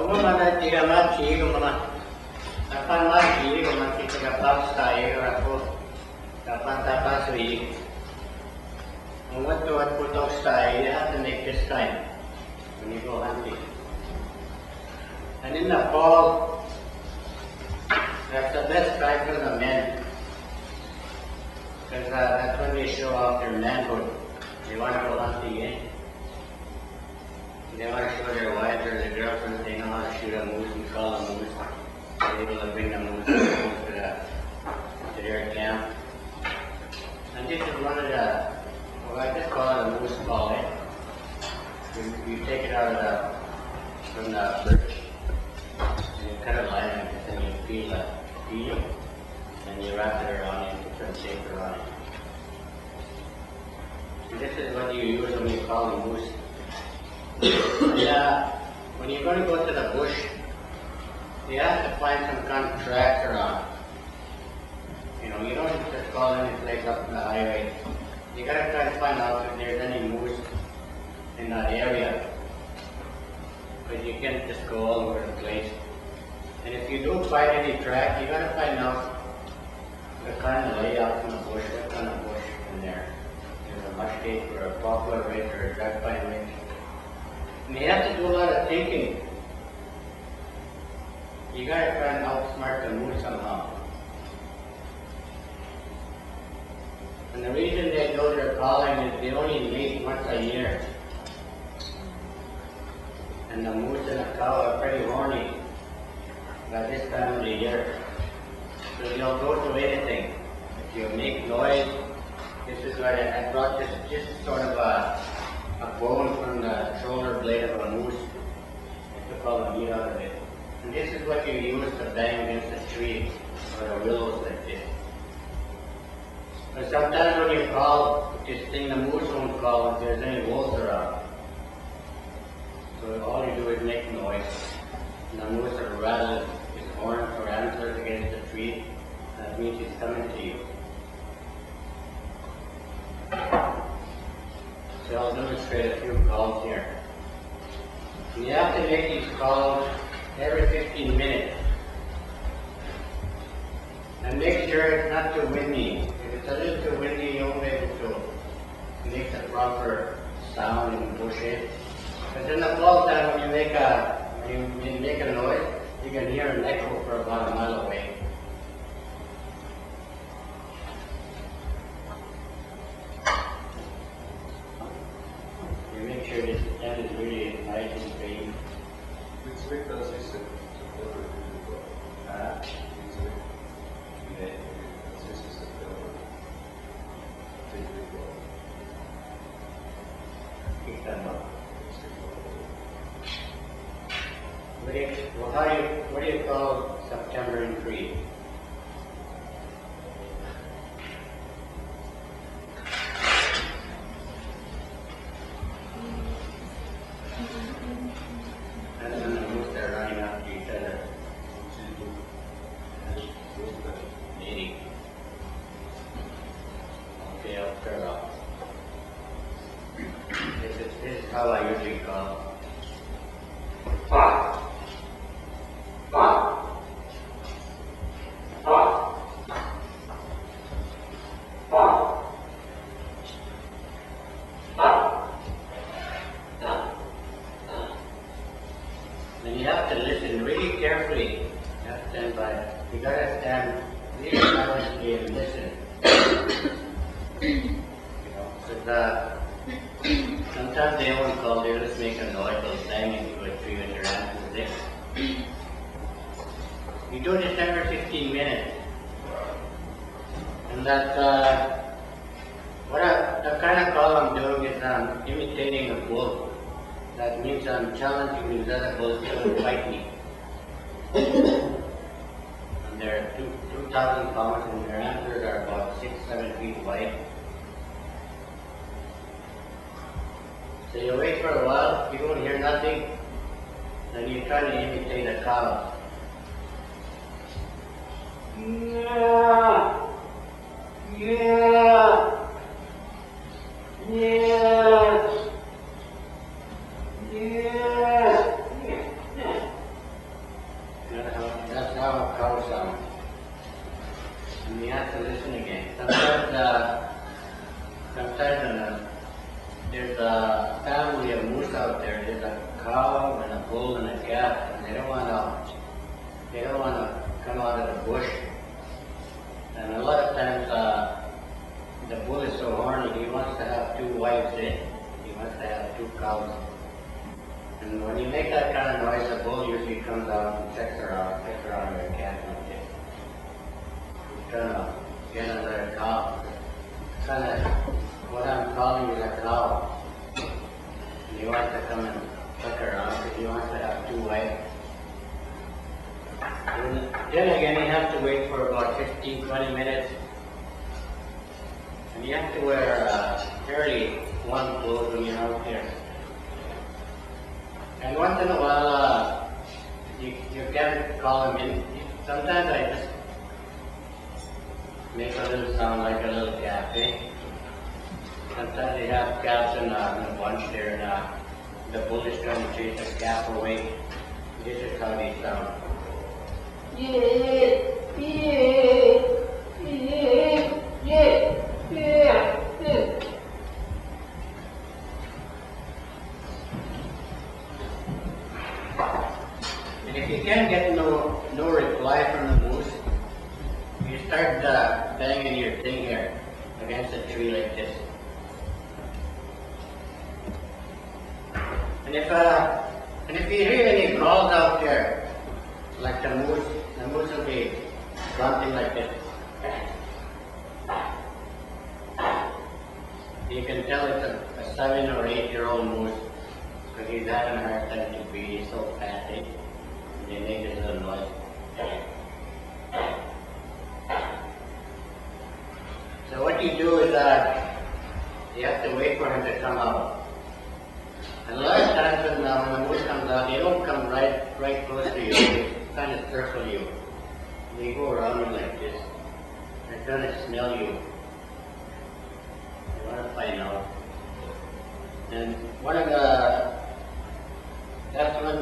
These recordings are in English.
Huwag man tiga machi, kapan machi, masih tiga paps tayo ako. Kapan tapasui. What put off style, you have to make this time when you go hunting. And in the fall, that's the best time for the men. Because that's when they show off their manhood. They want to go hunting, eh? They want to show their wives or their girlfriends they know how to shoot a moose and call a moose. They're able to bring the moose to their camp. And this is one of the, well, I just call it a moosecalling. You take it out of from the birch, and you cut a line like this, and you peel it, and you wrap it around it, and put tape around it. And this is what you use when you call a moose. When you're going to go to the bush, you have to find some kind of tracks around. You know, you don't just call any place up in the highway. You gotta try to find out if there's any moose in that area. Because you can't just go all over the place. And if you don't find any track, you gotta find out the kind of layout in the bush, what kind of bush in there. There's a muskeg or a poplar ridge or a jackpine ridge. And you have to do a lot of thinking. You gotta try and outsmart the moose somehow. And the reason they know they're calling is they only mate once a year. And the moose and the cow are pretty horny by this time of the year. So they'll go to anything. If you make noise, this is what I brought this just sort of a bone from the shoulder blade of a moose. I took all the meat out of it. And this is what you use to bang against the tree or the willows like this. But sometimes when you call this thing, the moose won't call if there's any wolves around. So all you do is make noise. And the moose will rattle his horns or antlers against the tree. That means he's coming to you. So I'll demonstrate a few calls here. And you have to make these calls every 15 minutes. And make sure it's not too windy. If it's a little too windy, you won't be able to make the proper sound in the bushes. But in the fall time, when you make a noise, you can hear an echo for about a mile away. You make sure this end is really nice and clean. Which way does it sit? Keep them up. What do you call September in Cree? That's when the moose are running after each other. Maybe. Okay, I'll turn off. This is how I usually call. And you have to listen really carefully. You have to stand by. You gotta stand really silently and listen. Because sometimes they won't call, they'll just make a noise, they'll bang into a tree with their hands and sticks. You do this every 15 minutes. And that, the kind of call I'm doing is I'm imitating a bull. That means I'm challenging these other bulls to fight me. And they're 2,000 pounds and their antlers are about 6-7 feet wide. So you wait for a while, you don't hear nothing, then you try to imitate a cow. Yeah, yeah, yeah, yeah. bull and a calf, and they don't wanna come out of the bush. And a lot of times, the bull is so horny, he wants to have two wives in. He wants to have two cows. And when you make that kind of noise, the bull usually comes out and checks around your calf like this. He's trying to get another cow. Kind of what I'm calling is a cow. And he wants to come and look around because he wants to have two wives. Then again, you have to wait for about 15-20 minutes. And you have to wear fairly warm clothes when you're out there. And once in a while, you can call them in. Sometimes I just make a little sound like a little cafe. Sometimes they have calves in a bunch there, and the bull is trying to chase the calf away. This is how they sound. And if you can't get no reply from the moose, you start banging your thing here against a tree like this. And if you hear any growls out there, like the moose will be grunting like this. You can tell it's a 7 or 8-year-old moose because he's having a hard time to breathe. He's so fat, and they make this little noise. So what you do is you have to wait for him to come out. And a lot of times when the moose comes out, they don't come right close to you. They kind of circle you. They go around you like this. They're trying to smell you. They want to find out. And that's when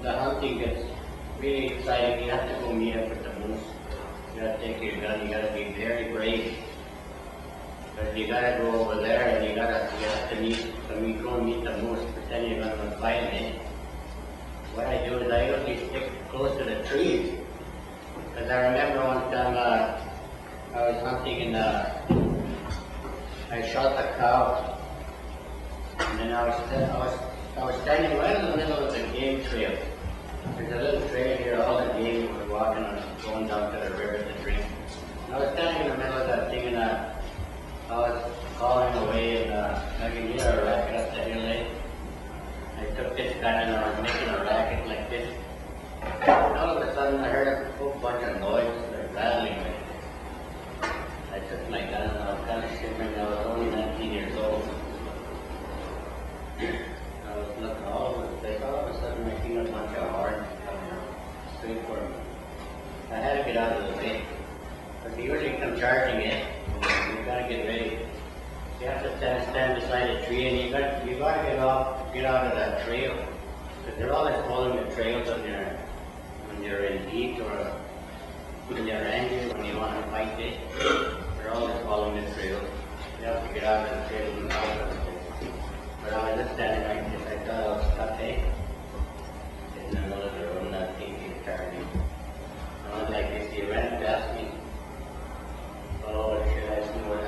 the hunting gets really exciting. You have to go meet up with the moose. You gotta take your gun. You gotta be very brave. But you gotta go over there and you have to go and meet the moose. Pretend you're gonna fight him. What I do is I usually stick close to the trees. Because I remember one time I was hunting and I shot a cow. And then I was standing right in the middle of the game trail. There's a little trail here, all the game were walking on, going down to the river to drink. And I was standing in the middle of that thing and I was calling away and I could hear a racket up the hill. I took this gun and I was making a racket like this. And all of a sudden I heard a whole bunch of noise, they're rattling like this. I took my gun and I was kind of shivering. I was only 19 years old. I was looking all over the place. All of a sudden I seen a bunch of horns coming straight for me. I had to get out of the way. But they usually come charging in. You gotta get ready. You have to stand beside a tree and you gotta get out of that trail. Because they're always following the trails when you're in heat or when you're angry, when you want to fight it. They're always following the trail. You have to get out of the trail and out of it. But I was just standing like this. I thought I was stuck, sitting in the middle of the room, not thinking of charging. I was like this, he ran past me. Oh, should I see what I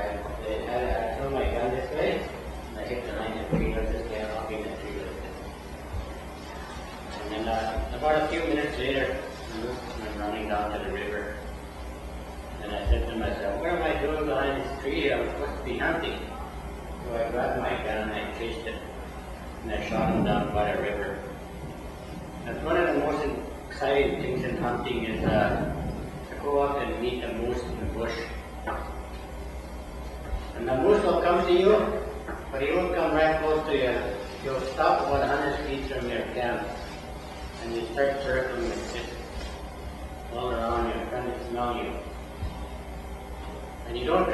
threw my gun this way, and I hit the line of tree, I was just there walking the tree like this. And then about a few minutes later, I'm running down to the river. And I said to myself, what am I doing behind this tree? I'm supposed to be hunting. So I grabbed my gun and I chased it. And I shot him down by the river. That's one of the most exciting things in hunting is to go out and meet a moose in the bush. And the moose will come to you, but he won't come right close to you. He'll stop about 100 feet from your camp. And you start circling like this, all around you, trying to smell you. And you don't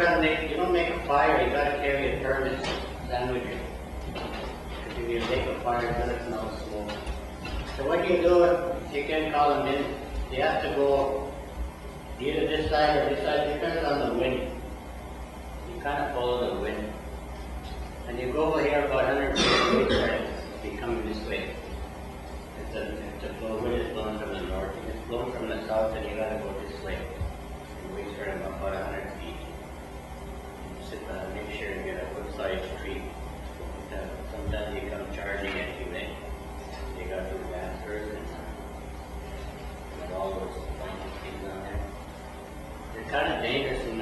make a fire, you gotta carry a thermos sandwich. Because if you make a fire, it's gonna smell smoke. So what you do, you can call them in, you have to go either this side or this side, depends on the wind. You kind of follow the wind. And you go over here about 100 feet away, you be coming this way. the wind is blowing from the north. If it's blowing from the south, then you gotta go this way. And wait for them about 100 feet. Sit down, make sure you get a good sized tree. Sometimes you come charging at you, then you got to advance first and all those pointy things on there. They're kind of dangerous in a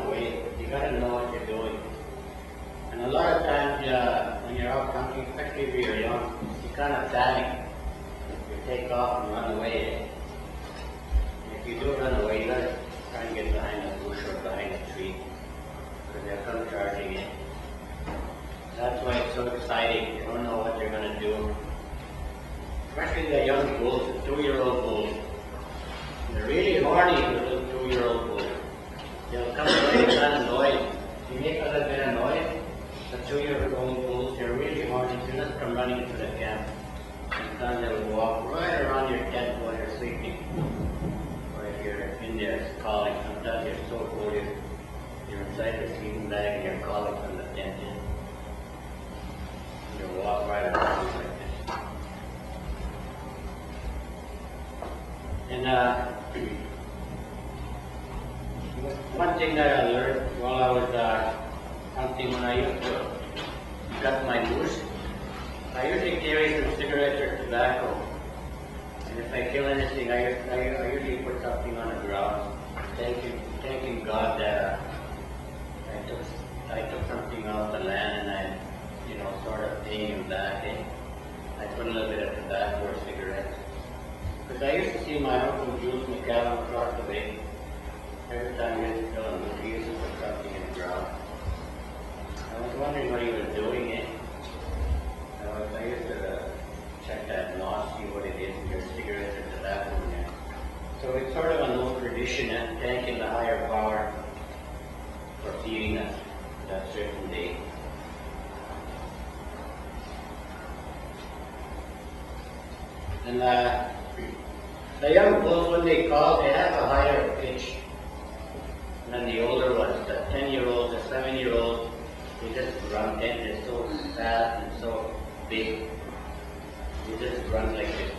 way, but you gotta know what you're doing. And a lot of times when you're out hunting, especially if you're young, you kind of panic. You take off and run away. And if you do run away, you gotta try and get behind a bush or behind a tree, because they'll come charging in. That's why it's so exciting. You don't know what they're going to do. Especially the young bulls, the 2-year-old bulls. They're really horny, the little 2-year-old bulls. They'll come away with kind of noise. You make a little bit of noise, the 2-year-old bulls, they're really horny. They just come running into the camp. Sometimes they'll walk right around your tent while you're sleeping. Or if you're in there calling, sometimes you're so cold, you're inside the sleeping bag and you're calling from the tent. You'll walk right around like this. And one thing that I learned while I was hunting, when I used to cut my moose, I usually carry some cigarettes or tobacco. And if I kill anything, I usually put something on the ground, thanking God that I took something off the land and I sort of paying him back. I put a little bit of tobacco or cigarettes. Because I used to see my uncle Jules McCallum across the way. Every time he used to kill him, he used to put something in the ground. I was wondering what he was doing. I used to check that moss, see what it is, and there's cigarettes or tobacco in there. So it's sort of an old tradition and thanking the higher power for feeding us that certain day. And the young bulls, when they call, they have a higher pitch than the older ones. The 10-year-olds, the 7-year-olds, they just run. They're so fast and so big. They just run like this.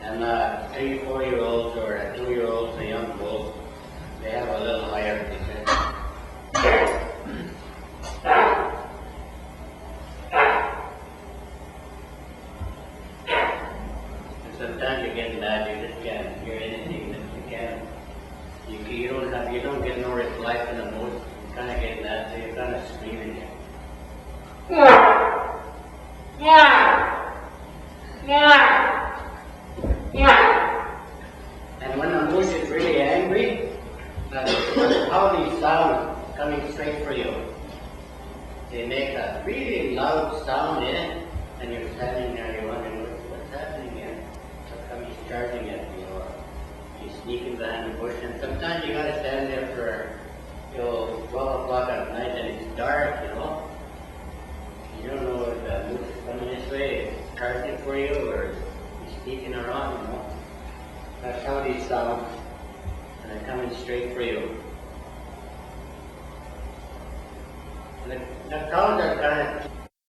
And 3, 4-year-olds or 2-year-olds, the young bulls, they have a little higher pitch. Sometimes you get mad, you just can't hear anything that you can. You don't get no reply from the moose. You kind of get mad, so you're kind of screaming. And when the moose is really angry, how these sounds coming straight for you. They make a really loud sound in it, and you're standing there, you're wondering what's happening here. How come he's charging at me, or he's sneaking behind the bush? And sometimes you gotta stand there for 12 o'clock at night, and it's dark, You don't know if the moose is coming this way, it's charging for you, or he's sneaking around, That's how these sound, and they're coming straight for you. The cows are kind of